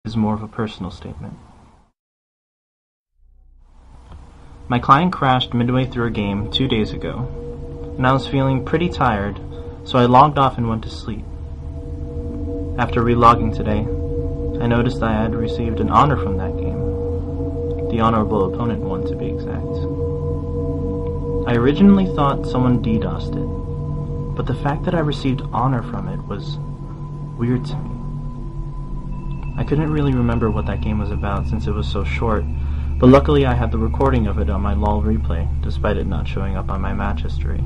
is more of a personal statement. My client crashed midway through a game 2 days ago, and I was feeling pretty tired, so I logged off and went to sleep. After relogging today, I noticed I had received an honor from that game. The honorable opponent one, to be exact. I originally thought someone DDoSed it, but the fact that I received honor from it was weird to me. I couldn't really remember what that game was about since it was so short, but luckily I had the recording of it on my LOL replay, despite it not showing up on my match history.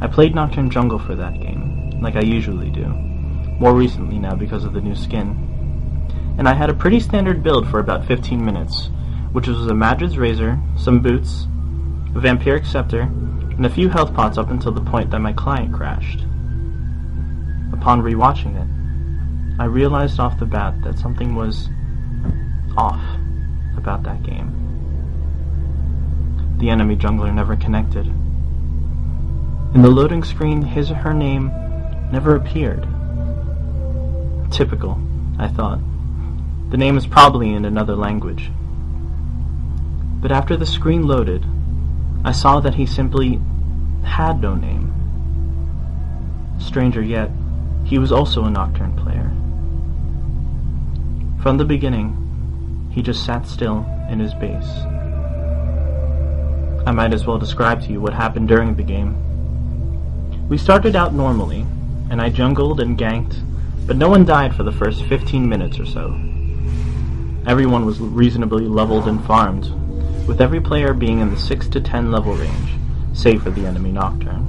I played Nocturne Jungle for that game, like I usually do, more recently now because of the new skin. And I had a pretty standard build for about 15 minutes, which was a Madrid's Razor, some boots, a Vampiric Scepter, and a few health pots up until the point that my client crashed. Upon rewatching it, I realized off the bat that something was off about that game. The enemy jungler never connected. In the loading screen, his or her name never appeared. Typical, I thought. The name is probably in another language. But after the screen loaded, I saw that he simply had no name. Stranger yet, he was also a Nocturne player. From the beginning, he just sat still in his base. I might as well describe to you what happened during the game. We started out normally, and I jungled and ganked, but no one died for the first 15 minutes or so. Everyone was reasonably leveled and farmed, with every player being in the 6 to 10 level range, save for the enemy Nocturne.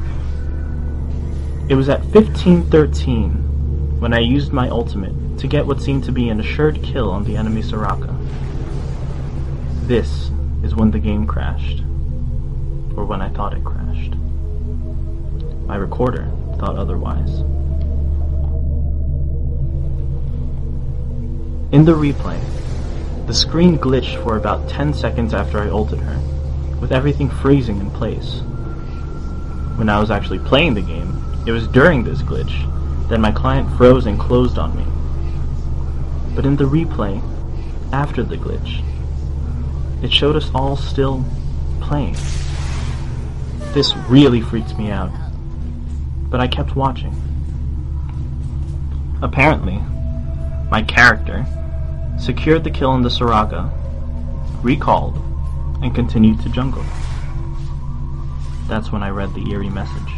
It was at 15:13 when I used my ultimate to get what seemed to be an assured kill on the enemy Soraka. This is when the game crashed, or when I thought it crashed. My recorder thought otherwise. In the replay, the screen glitched for about 10 seconds after I ulted her, with everything freezing in place. When I was actually playing the game, it was during this glitch that my client froze and closed on me. But in the replay, after the glitch, it showed us all still playing. This really freaked me out, but I kept watching. Apparently, my character secured the kill on the Soraka, recalled, and continued to jungle. That's when I read the eerie message.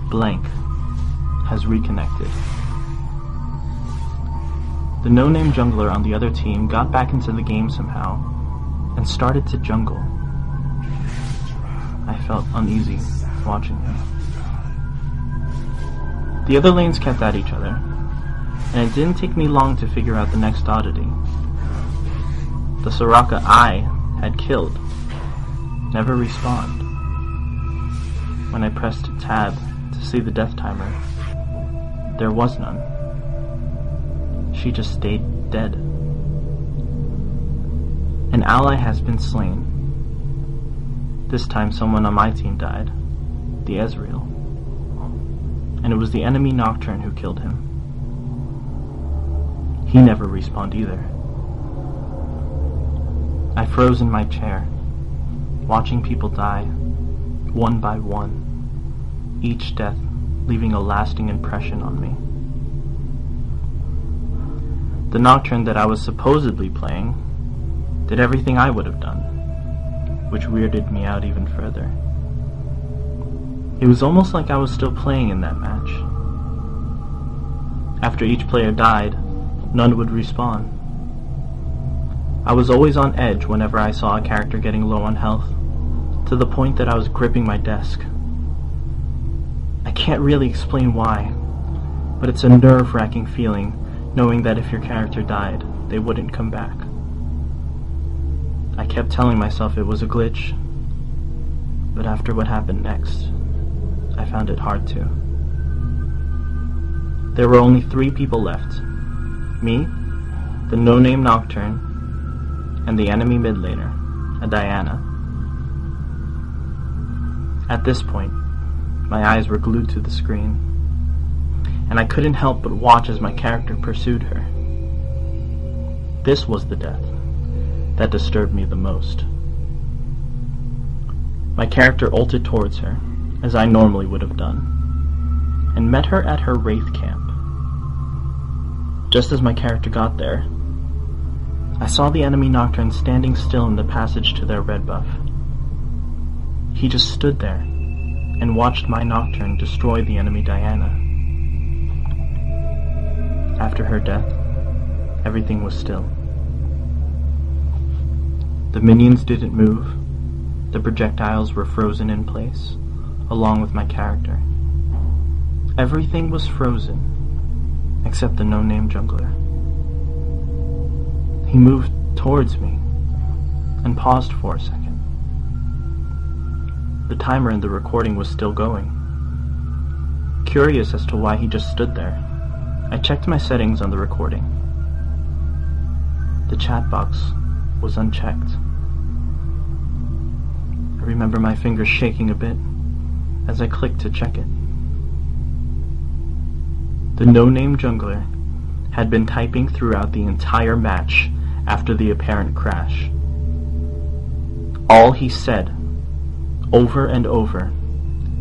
Blank has reconnected. The no-name jungler on the other team got back into the game somehow and started to jungle. I felt uneasy watching him. The other lanes kept at each other, and it didn't take me long to figure out the next oddity. The Soraka I had killed never respawned. When I pressed tab to see the death timer, there was none. She just stayed dead. An ally has been slain. This time someone on my team died, the Ezreal. And it was the enemy Nocturne who killed him. He never respawned either. I froze in my chair, watching people die, one by one, each death leaving a lasting impression on me. The Nocturne that I was supposedly playing did everything I would have done, which weirded me out even further. It was almost like I was still playing in that match. After each player died, none would respawn. I was always on edge whenever I saw a character getting low on health, to the point that I was gripping my desk. I can't really explain why, but it's a nerve-wracking feeling knowing that if your character died, they wouldn't come back. I kept telling myself it was a glitch, but after what happened next, I found it hard to. There were only 3 people left. Me, the no-name Nocturne, and the enemy mid laner, a Diana. At this point, my eyes were glued to the screen, and I couldn't help but watch as my character pursued her. This was the death that disturbed me the most. My character ulted towards her, as I normally would have done, and met her at her Wraith camp. Just as my character got there, I saw the enemy Nocturne standing still in the passage to their red buff. He just stood there and watched my Nocturne destroy the enemy Diana. After her death, everything was still. The minions didn't move. The projectiles were frozen in place, along with my character. Everything was frozen, except the no-name jungler. He moved towards me, and paused for a second. The timer in the recording was still going. Curious as to why he just stood there, I checked my settings on the recording. The chat box was unchecked. I remember my fingers shaking a bit as I clicked to check it. The no-name jungler had been typing throughout the entire match after the apparent crash. All he said, over and over,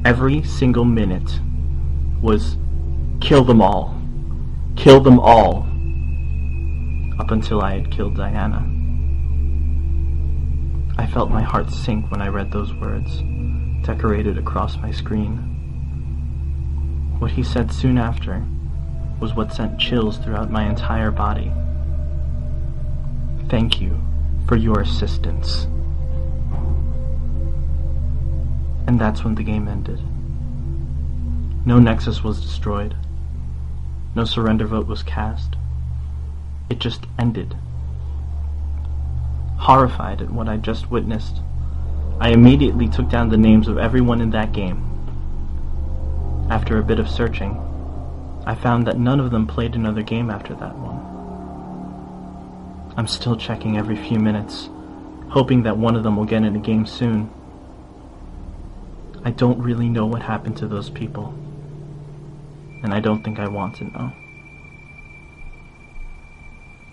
every single minute, was, "Kill them all. Kill them all." Up until I had killed Diana. I felt my heart sink when I read those words, decorated across my screen. What he said soon after was what sent chills throughout my entire body. "Thank you for your assistance." And that's when the game ended. No Nexus was destroyed. No surrender vote was cast. It just ended. Horrified at what I just witnessed, I immediately took down the names of everyone in that game. After a bit of searching, I found that none of them played another game after that one. I'm still checking every few minutes, hoping that one of them will get in a game soon. I don't really know what happened to those people, and I don't think I want to know.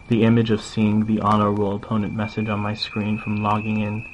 The image of seeing the honor roll opponent message on my screen from logging in